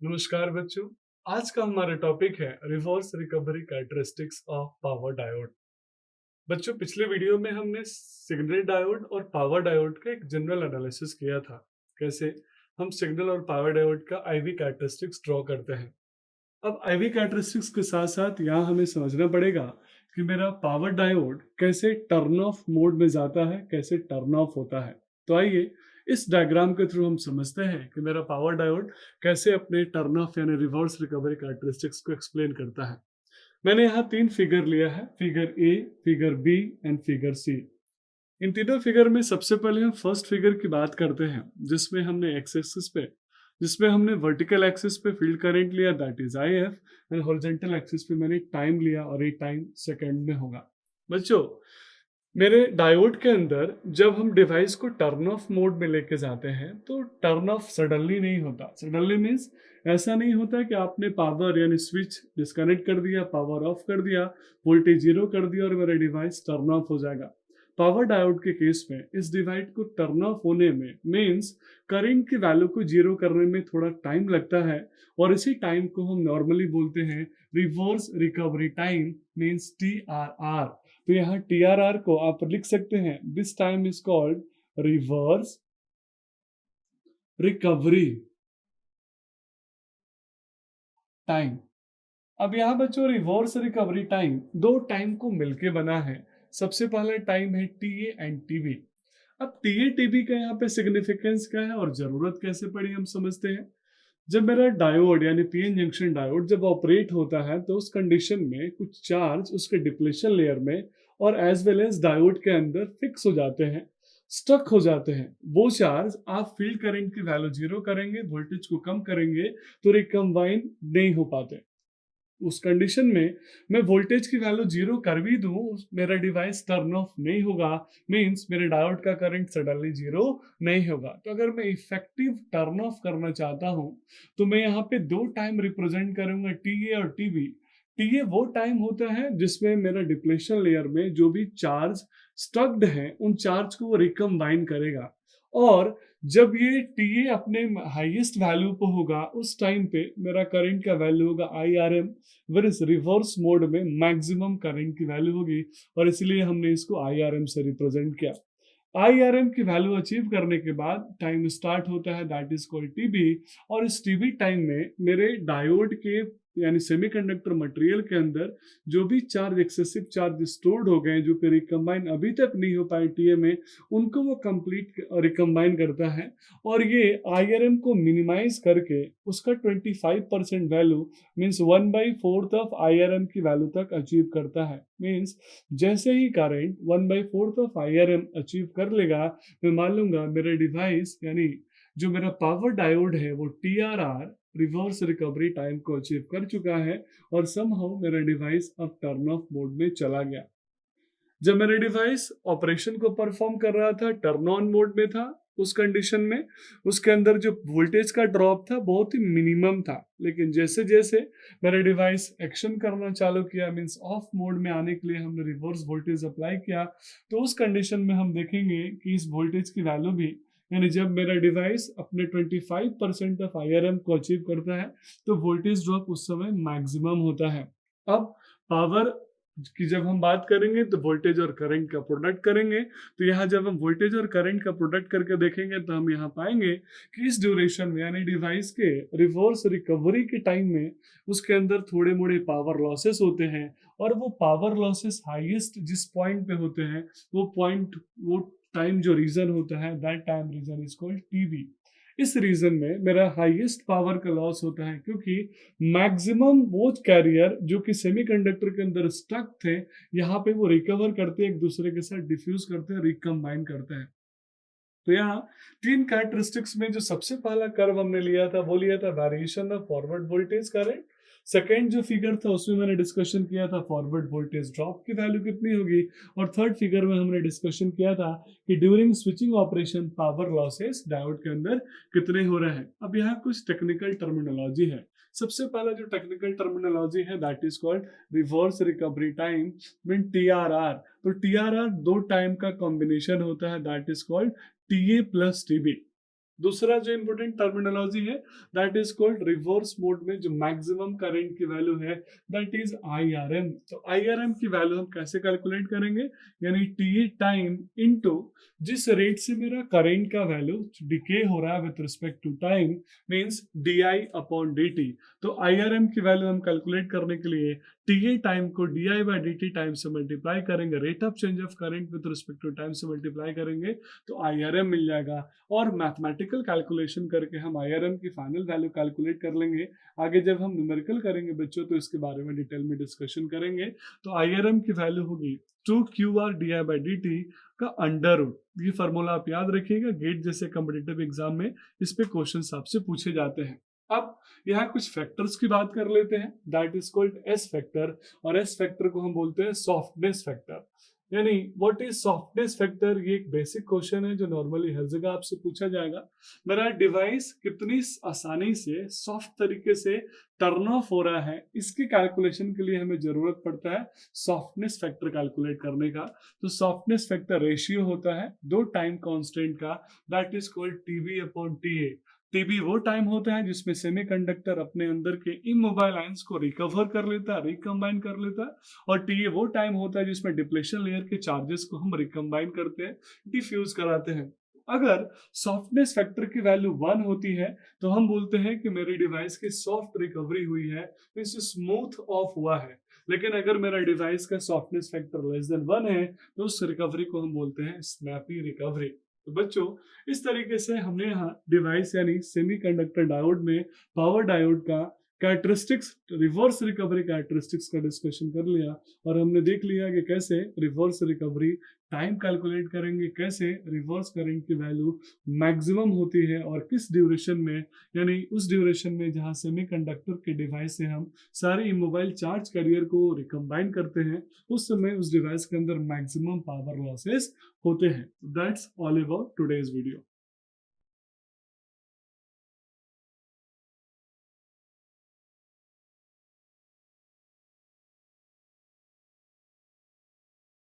नमस्कार बच्चों। आज का हमारा टॉपिक है reverse recovery characteristics of power diode. बच्चों, पिछले वीडियो में हमने सिग्नल डायोड और पावर डायोड का एक जनरल एनालिसिस किया था। कैसे हम सिग्नल और पावर डायोड का आईवी कैरेक्टरिस्टिक्स ड्रॉ करते हैं। अब आईवी कैरेक्टरिस्टिक्स के साथ साथ यहाँ हमें समझना पड़ेगा कि मेरा पावर डायोड कैसे टर्न ऑफ मोड में जाता है, कैसे टर्न ऑफ होता है। तो आइए इस डायग्राम के थ्रू हम समझते हैं कि मेरा पावर डायोड कैसे अपने टर्न ऑफ यानी रिवर्स रिकवरी कैरेक्टरिस्टिक्स को एक्सप्लेन करता है। मैंने यहाँ तीन फिगर लिया है, figure A, figure B and figure C. इन तीनों फिगर में सबसे पहले हम फर्स्ट फिगर की बात करते हैं, जिसमें हमने एक्स एक्सिस पे जिसमें हमने वर्टिकल एक्सिस पे फील्ड करंट लिया, that is I F, and horizontal axis पे मैंने टाइम लिया और ये टाइम सेकंड में होगा। बच्चों, मेरे डायोड के अंदर जब हम डिवाइस को टर्न ऑफ मोड में लेके जाते हैं तो टर्न ऑफ सडनली नहीं होता। सडनली मीन्स ऐसा नहीं होता कि आपने पावर यानी स्विच डिस्कनेक्ट कर दिया, पावर ऑफ कर दिया, वोल्टेज जीरो कर दिया और मेरा डिवाइस टर्न ऑफ हो जाएगा। पावर डायोड के केस में इस डिवाइस को टर्न ऑफ होने में मीन्स करंट की वैल्यू को जीरो करने में थोड़ा टाइम लगता है, और इसी टाइम को हम नॉर्मली बोलते हैं reverse recovery time, means TRR। तो यहाँ TRR को आप लिख सकते हैं, this time is called reverse recovery time. अब यहाँ बच्चों रिवर्स रिकवरी टाइम दो टाइम को मिलके बना है। सबसे पहला टाइम है TA एंड TB। अब TA TB का यहाँ पे सिग्निफिकेंस क्या है और जरूरत कैसे पड़ी हम समझते हैं। जब मेरा डायोड यानी पीएन जंक्शन डायोड जब ऑपरेट होता है तो उस कंडीशन में कुछ चार्ज उसके डिप्लेशन लेयर में और एज वेल एज डायोड के अंदर फिक्स हो जाते हैं, स्टक हो जाते हैं। वो चार्ज आप फील्ड करंट की वैल्यू जीरो करेंगे, वोल्टेज को कम करेंगे तो रिकम्बाइन नहीं हो पाते। उस कंडीशन में मैं वोल्टेज की वैल्यू जीरो कर भी दूं, मेरा डिवाइस टर्न ऑफ नहीं होगा, मींस मेरे डायोड का करंट सडनली जीरो नहीं होगा। तो अगर मैं इफेक्टिव टर्न ऑफ करना चाहता हूं तो मैं यहाँ पे दो टाइम रिप्रेजेंट करूंगा, टीए और टीबी। टीए वो टाइम होता है जिसमें मेरा डिप्लेशन लेयर में जो भी चार्ज स्टक्ड है उन चार्ज को वो रिकम्बाइन करेगा, और जब ये टीए अपने हाईएस्ट वैल्यू पे होगा उस टाइम पे मेरा करंट का वैल्यू होगा IRM, वेरिस रिवर्स मोड में मैक्सिमम करंट की वैल्यू होगी, और इसलिए हमने इसको IRM से रिप्रेजेंट किया। IRM की वैल्यू अचीव करने के बाद टाइम स्टार्ट होता है, दैट इज कॉल्ड TB। और इस TB टाइम में मेरे डायोड के यानी सेमीकंडक्टर मटेरियल के अंदर जो भी चार्ज एक्सेसिव चार्ज स्टोर्ड हो गए जो कि रिकम्बाइन अभी तक नहीं हो पाए टीए में, उनको वो कंप्लीट रिकम्बाइन करता है, और ये IRM को मिनिमाइज करके उसका 25% वैल्यू मीन्स 1/4 ऑफ IRM की वैल्यू तक अचीव करता है। मीन्स जैसे ही करंट 1/4 ऑफ IRM अचीव कर लेगा, मैं मान लूंगा मेरा डिवाइस यानी जो मेरा पावर डायोड है वो TRR रिवर्स रिकवरी टाइम को अचीव कर चुका है, और समहाउ मेरा डिवाइस अब टर्न ऑफ मोड में चला गया। जब मेरा डिवाइस ऑपरेशन को परफॉर्म कर रहा था, टर्न ऑन मोड में था, उस कंडीशन में उसके अंदर जो वोल्टेज का ड्रॉप था बहुत ही मिनिमम था। लेकिन जैसे जैसे मेरा डिवाइस एक्शन करना चालू किया, मींस ऑफ मोड में आने के लिए हमने रिवर्स वोल्टेज अप्लाई किया, तो उस कंडीशन में हम देखेंगे कि इस वोल्टेज की वैल्यू भी, यानी जब मेरा डिवाइस अपने 25% ऑफ IRM को अचीव करता है तो वोल्टेज ड्रॉप उस समय मैक्सिमम होता है। अब पावर कि जब हम बात करेंगे तो वोल्टेज और करंट का प्रोडक्ट करेंगे, तो यहाँ जब हम वोल्टेज और करंट का प्रोडक्ट करके देखेंगे तो हम यहाँ पाएंगे कि इस ड्यूरेशन में यानी डिवाइस के रिवर्स रिकवरी के टाइम में उसके अंदर थोड़े मोड़े पावर लॉसेस होते हैं, और वो पावर लॉसेस हाईएस्ट जिस पॉइंट पे होते हैं वो टाइम जो रीजन होता है, that time region is called TB। इस रीजन में मेरा हाईएस्ट पावर का लॉस होता है, क्योंकि मैक्सिमम वो कैरियर जो कि सेमीकंडक्टर के अंदर स्टक थे, यहाँ पे वो रिकवर करते हैं, एक दूसरे के साथ डिफ्यूज करते हैं, रिकम्बाइन करते हैं। तो यहाँ तीन कैरेक्टरिस्टिक्स में जो सबसे पहला कर्व हमने लिया था वो लिया था variation of forward voltage current. Second जो फिगर था उसमें मैंने डिस्कशन किया था फॉरवर्ड वोल्टेज ड्रॉप की वैल्यू कितनी होगी, और थर्ड फिगर में हमने डिस्कशन किया था कि during switching operation power losses diode के अंदर कितने हो रहे हैं। अब यहाँ कुछ टेक्निकल टर्मिनोलॉजी है। सबसे पहला जो टेक्निकल टर्मिनोलॉजी है that is called reverse recovery time, mean TRR। तो TRR दो टाइम का कॉम्बिनेशन होता है, that is called TA plus TB। दूसरा जो इंपॉर्टेंट टर्मिनोलॉजी है that is called reverse mode में जो मैक्सिमम करंट की वैल्यू है दैट इज आईआरएम। तो आईआरएम की वैल्यू हम कैसे कैलकुलेट करेंगे, यानी टी टाइम इनटू जिस रेट से मेरा करंट का वैल्यू डिके हो रहा है with respect to time means D I upon D T. तो आईआरएम की वैल्यू हम कैलकुलेट करने के लिए टी टाइम को D I by D T time से मल्टीप्लाई करेंगे, rate of change of current with respect to time से मल्टीप्लाई करेंगे तो आईआरएम मिल जाएगा। और मैथमेटिकल कैलकुलेशन करके हम आईआरएम की फाइनल वैल्यू कैलकुलेट कर लेंगे। आगे जब हम न्यूमेरिकल करेंगे बच्चों तो इसके बारे में डिटेल में डिस्कशन करेंगे। तो आईआरएम की वैल्यू होगी 2QR D I by D T का अंडर रूट। ये फार्मूला आप याद रखिएगा, गेट जैसे कॉम्पिटिटिव एग्जाम में इस पे क्वेश्चन आपसे पूछे जाते हैं। अब यहाँ कुछ फैक्टर्स की बात कर लेते हैं that is called S factor, और एस फैक्टर को हम बोलते हैं सॉफ्टनेस फैक्टर। यानी व्हाट इज सॉफ्टनेस फैक्टर, ये एक बेसिक क्वेश्चन है जो नॉर्मली हर जगह आपसे पूछा जाएगा। मेरा डिवाइस कितनी आसानी से सॉफ्ट तरीके से टर्न ऑफ हो रहा है, इसके कैलकुलेशन के लिए हमें जरूरत पड़ता है सॉफ्टनेस फैक्टर कैलकुलेट करने का। तो सॉफ्टनेस फैक्टर रेशियो होता है दो टाइम कांस्टेंट का that is called TB upon TA. TB वो टाइम होता है जिसमें सेमीकंडक्टर अपने अंदर के इमोबाइल आयंस को रिकवर कर लेता है, रिकम्बाइन कर लेता है। और टीए वो टाइम होता है जिसमें डिप्लेशन लेयर के चार्जेस को हम रिकम्बाइन करते हैं, डिफ्यूज कराते हैं। अगर सॉफ्टनेस फैक्टर की वैल्यू 1 होती है तो हम बोलते हैं कि मेरी डिवाइस की सॉफ्ट रिकवरी हुई है, मींस स्मूथ ऑफ हुआ है। लेकिन अगर मेरा डिवाइस का सॉफ्टनेस फैक्टर लेस देन 1 है तो उस रिकवरी को हम बोलते हैं स्नैपी रिकवरी। तो बच्चों इस तरीके से हमने यहाँ डिवाइस यानी सेमीकंडक्टर डायोड में पावर डायोड का कैरेक्टरिस्टिक्स, रिवर्स रिकवरी कैरेक्टरिस्टिक्स का डिस्कशन कर लिया। और हमने देख लिया कि कैसे रिवर्स रिकवरी टाइम कैलकुलेट करेंगे, कैसे रिवर्स करंट की वैल्यू मैक्सिमम होती है और किस ड्यूरेशन में, यानी उस ड्यूरेशन में जहां सेमीकंडक्टर के डिवाइस से हम सारे इमोबाइल चार्ज कैरियर को रिकम्बाइन करते हैं, उस समय उस डिवाइस के अंदर मैक्सिमम पावर लॉसेस होते हैं। That's all about today's video.